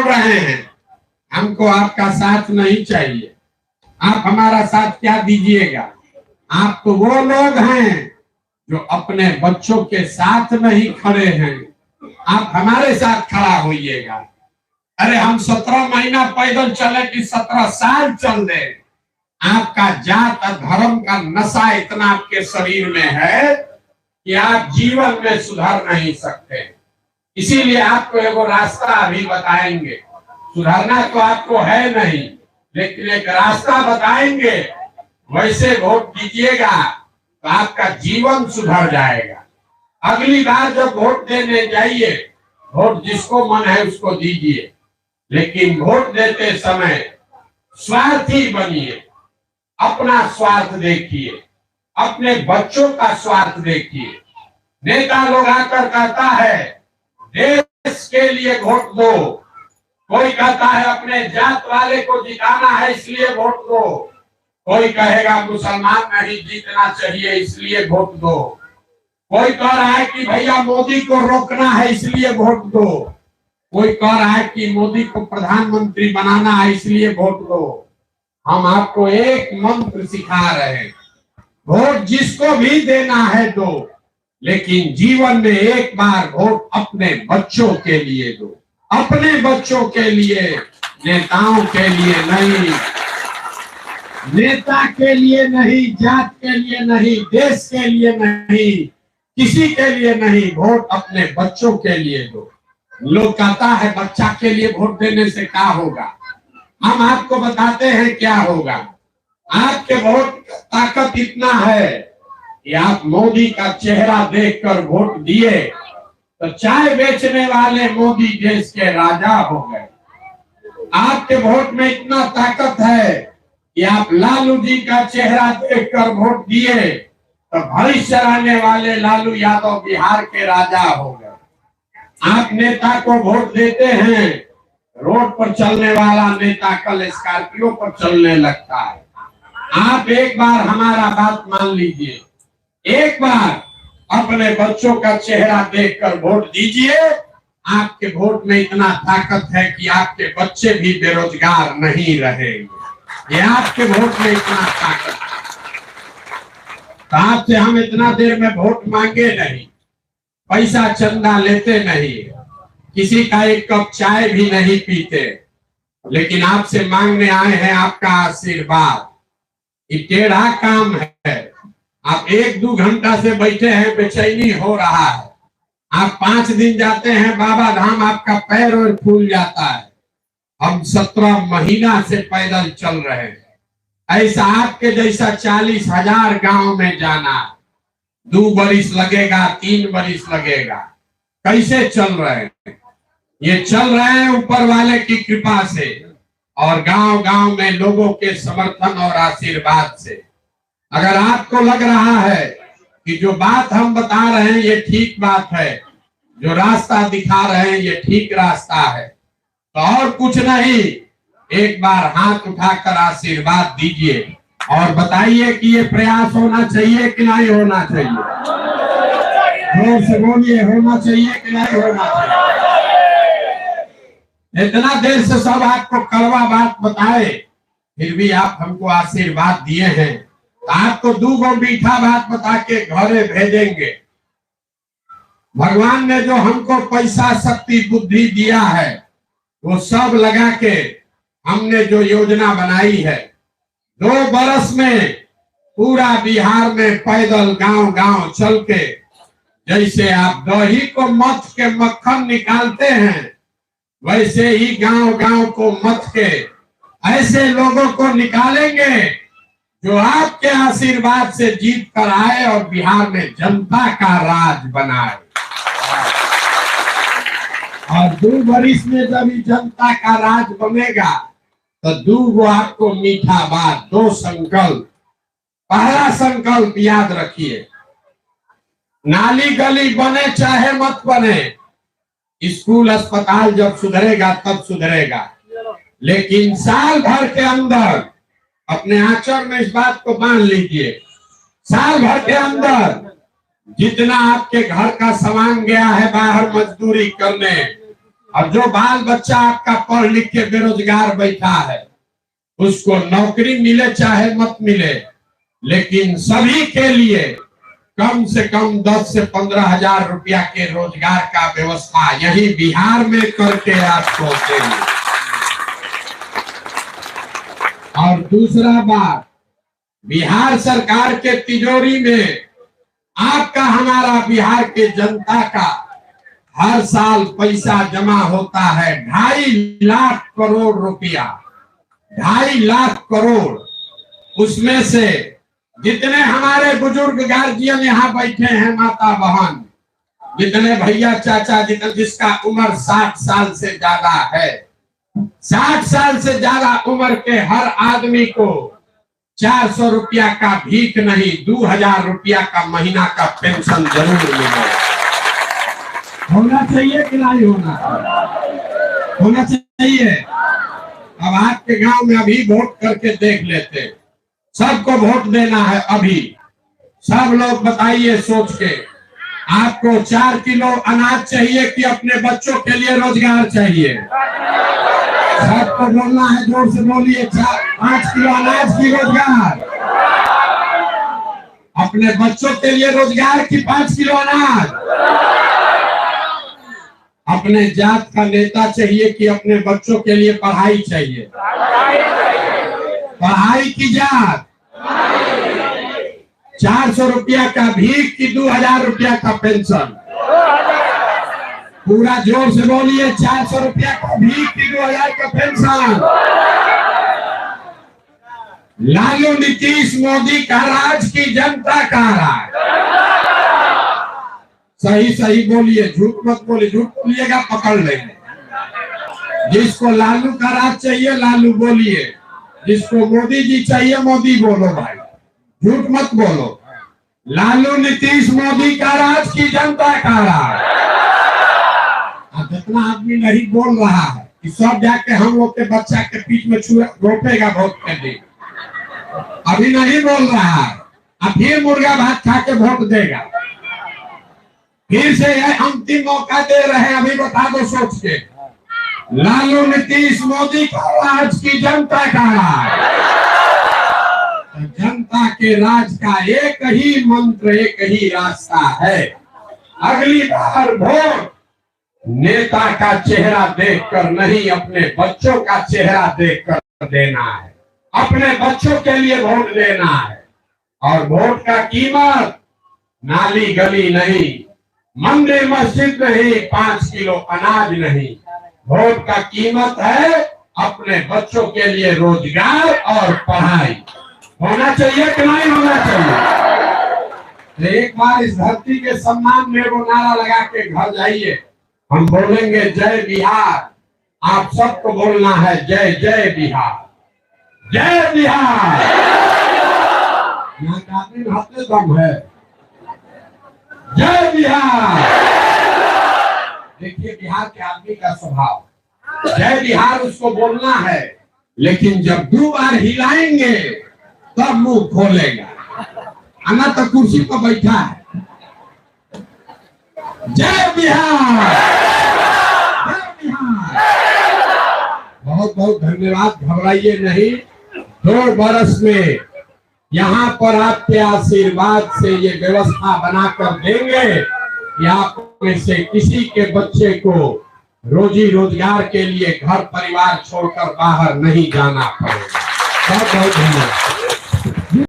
बोल रहे हैं हमको आपका साथ नहीं चाहिए, आप हमारा साथ क्या दीजिएगा? आप तो वो लोग हैं जो अपने बच्चों के साथ नहीं खड़े हैं, आप हमारे साथ खड़ा होइएगा। अरे हम 17 महीना पैदल चले कि 17 साल चल दे, आपका जात और धर्म का नशा इतना आपके शरीर में है कि आप जीवन में सुधर नहीं सकते। इसीलिए आपको एगो रास्ता अभी बताएंगे, सुधरना तो आपको है नहीं, लेकिन एक रास्ता बताएंगे, वैसे वोट दीजिएगा तो आपका जीवन सुधर जाएगा। अगली बार जब वोट देने जाइए, वोट जिसको मन है उसको दीजिए, लेकिन वोट देते समय स्वार्थी बनिए, अपना स्वार्थ देखिए, अपने बच्चों का स्वार्थ देखिए। नेता लोग आकर कहता है देश के लिए वोट दो, कोई कहता है अपने जात वाले को जिताना है इसलिए वोट दो, कोई कहेगा मुसलमान नहीं जीतना चाहिए इसलिए वोट दो, कोई कह रहा है कि भैया मोदी को रोकना है इसलिए वोट दो, कोई कह रहा है कि मोदी को प्रधानमंत्री बनाना है इसलिए वोट दो। हम आपको एक मंत्र सिखा रहे हैं, वोट जिसको भी देना है दो, लेकिन जीवन में एक बार वोट अपने बच्चों के लिए दो, अपने बच्चों के लिए, नेताओं के लिए नहीं, नेता के लिए नहीं, जात के लिए नहीं, देश के लिए नहीं, किसी के लिए नहीं, वोट अपने बच्चों के लिए दो। लोग कहता है बच्चा के लिए वोट देने से क्या होगा, हम आपको बताते हैं क्या होगा। आपके वोट ताकत इतना है कि आप मोदी का चेहरा देखकर वोट दिए तो चाय बेचने वाले मोदी देश के राजा हो गए। आपके वोट में इतना ताकत है कि आप लालू जी का चेहरा देखकर वोट दिए तो भविष्य चलाने वाले लालू यादव बिहार के राजा हो गए। आप नेता को वोट देते हैं, रोड पर चलने वाला नेता कल स्कॉर्पियो पर चलने लगता है। आप एक बार हमारा बात मान लीजिए, एक बार अपने बच्चों का चेहरा देखकर वोट दीजिए। आपके वोट में इतना ताकत है कि आपके बच्चे भी बेरोजगार नहीं रहेंगे, ये आपके वोट में इतना ताकत है। तो आपसे हम इतना देर में वोट मांगे नहीं, पैसा चंदा लेते नहीं, किसी का एक कप चाय भी नहीं पीते, लेकिन आपसे मांगने आए हैं आपका आशीर्वाद। ये टेढ़ा काम है, आप 1-2 घंटा से बैठे हैं, बेचैनी हो रहा है। आप 5 दिन जाते हैं बाबा धाम, आपका पैर और फूल जाता है। हम 17 महीना से पैदल चल रहे हैं, ऐसा आपके जैसा 40,000 गांव में जाना 2 बरिस लगेगा, 3 बरिस लगेगा। कैसे चल रहे हैं? ये चल रहे हैं ऊपर वाले की कृपा से और गांव गांव में लोगों के समर्थन और आशीर्वाद से। अगर आपको लग रहा है कि जो बात हम बता रहे हैं ये ठीक बात है, जो रास्ता दिखा रहे हैं ये ठीक रास्ता है, तो और कुछ नहीं, एक बार हाथ उठाकर आशीर्वाद दीजिए और बताइए कि ये प्रयास होना चाहिए कि नहीं होना चाहिए। जोर से बोलिए, होना चाहिए कि नहीं होना चाहिए। इतना देर से सब आपको कड़वा बात बताए, फिर भी आप हमको आशीर्वाद दिए हैं, तो आपको 2 मीठा बात बता के घरे भेजेंगे। भगवान ने जो हमको पैसा, शक्ति, बुद्धि दिया है वो सब लगा के हमने जो योजना बनाई है, 2 बरस में पूरा बिहार में पैदल गांव गांव चल के, जैसे आप दही को मथ के मक्खन निकालते हैं, वैसे ही गांव गांव को मथ के ऐसे लोगों को निकालेंगे जो आपके आशीर्वाद से जीत कर आए और बिहार में जनता का राज बनाए। और 2 बरिस में जब जनता का राज बनेगा तो 2 आपको मीठा बात, 2 संकल्प। पहला संकल्प याद रखिए, नाली गली बने चाहे मत बने, स्कूल अस्पताल जब सुधरेगा तब सुधरेगा, लेकिन साल भर के अंदर अपने आंचल में इस बात को बांध लीजिए, साल भर के अंदर जितना आपके घर का सामान गया है बाहर मजदूरी करने, और जो बाल बच्चा आपका पढ़ लिख के बेरोजगार बैठा है उसको नौकरी मिले चाहे मत मिले, लेकिन सभी के लिए कम से कम 10 से 15 हजार रुपया के रोजगार का व्यवस्था यही बिहार में करके आपको देंगे। और दूसरा बात, बिहार सरकार के तिजोरी में आपका हमारा बिहार के जनता का हर साल पैसा जमा होता है 2.5 लाख करोड़ रुपया, 2.5 लाख करोड़। उसमें से जितने हमारे बुजुर्ग गार्जियन यहाँ बैठे हैं, माता बहन, जितने भैया चाचा, जितने जिसका उम्र 60 साल से ज्यादा है, 60 साल से ज्यादा उम्र के हर आदमी को 400 रुपया का भीख नहीं 2000 रुपया का महीना का पेंशन जरूर मिलेगा। होना चाहिए कि नहीं होना चाहिए। अब आपके गांव में अभी वोट करके देख लेते, सबको वोट देना है अभी। सब लोग बताइए सोच के, आपको 4 किलो अनाज चाहिए कि अपने बच्चों के लिए रोजगार चाहिए? सबको बोलना है, जोर से बोलिए। 5 किलो अनाज की रोजगार, अपने बच्चों के लिए रोजगार की 5 किलो अनाज। अपने जात का नेता चाहिए कि अपने बच्चों के लिए पढ़ाई चाहिए? पढ़ाई की जात। 400 रुपया का भीख की 2000 रुपया का पेंशन। पूरा जोर से बोलिए, 400 रुपया का भीख की 2000 का पेंशन। लालू नीतीश मोदी का राज की जनता का राज। सही बोलिए, झूठ मत बोलिए। झूठ बोलिएगा पकड़ लेंगे। जिसको लालू का राज चाहिए लालू बोलिए, जिसको मोदी जी चाहिए मोदी बोलो भाई, झूठ मत बोलो। लालू नीतीश मोदी का राज की जनता का राज। जितना आदमी नहीं बोल रहा है कि सब जाके हम लोग के बच्चा के पीठ में रोपेगा वोट के दिन, अभी नहीं बोल रहा है, अब फिर मुर्गा भात खा के वोट देगा। फिर से अंतिम मौका दे रहे हैं, अभी बता दो सोच के। लालू नीतीश मोदी का राज की जनता का राज। जनता के राज का एक ही मंत्र, एक ही रास्ता है। अगली बार वोट नेता का चेहरा देखकर नहीं, अपने बच्चों का चेहरा देखकर देना है। अपने बच्चों के लिए वोट देना है। और वोट का कीमत नाली गली नहीं, मंदिर मस्जिद नहीं, 5 किलो अनाज नहीं। वोट का कीमत है अपने बच्चों के लिए रोजगार और पढ़ाई। होना चाहिए कि नहीं होना चाहिए? तो एक बार इस धरती के सम्मान में वो नारा लगा के घर जाइए। हम बोलेंगे जय बिहार, आप सबको बोलना है जय जय बिहार, जय बिहार। यहाँ का आदमी हाथे दम है। जय बिहार। देखिए बिहार के आदमी का स्वभाव, जय बिहार उसको बोलना है, लेकिन जब 2 बार हिलाएंगे तब मुंह खोलेगा। आना तो कुर्सी पर बैठा है। जय बिहार, जय बिहार। बहुत बहुत धन्यवाद। घबराइए नहीं, 2 बरस में यहाँ पर आपके आशीर्वाद से ये व्यवस्था बनाकर देंगे कि आप में से किसी के बच्चे को रोजी रोजगार के लिए घर परिवार छोड़कर बाहर नहीं जाना पड़ेगा। बहुत बहुत धन्यवाद।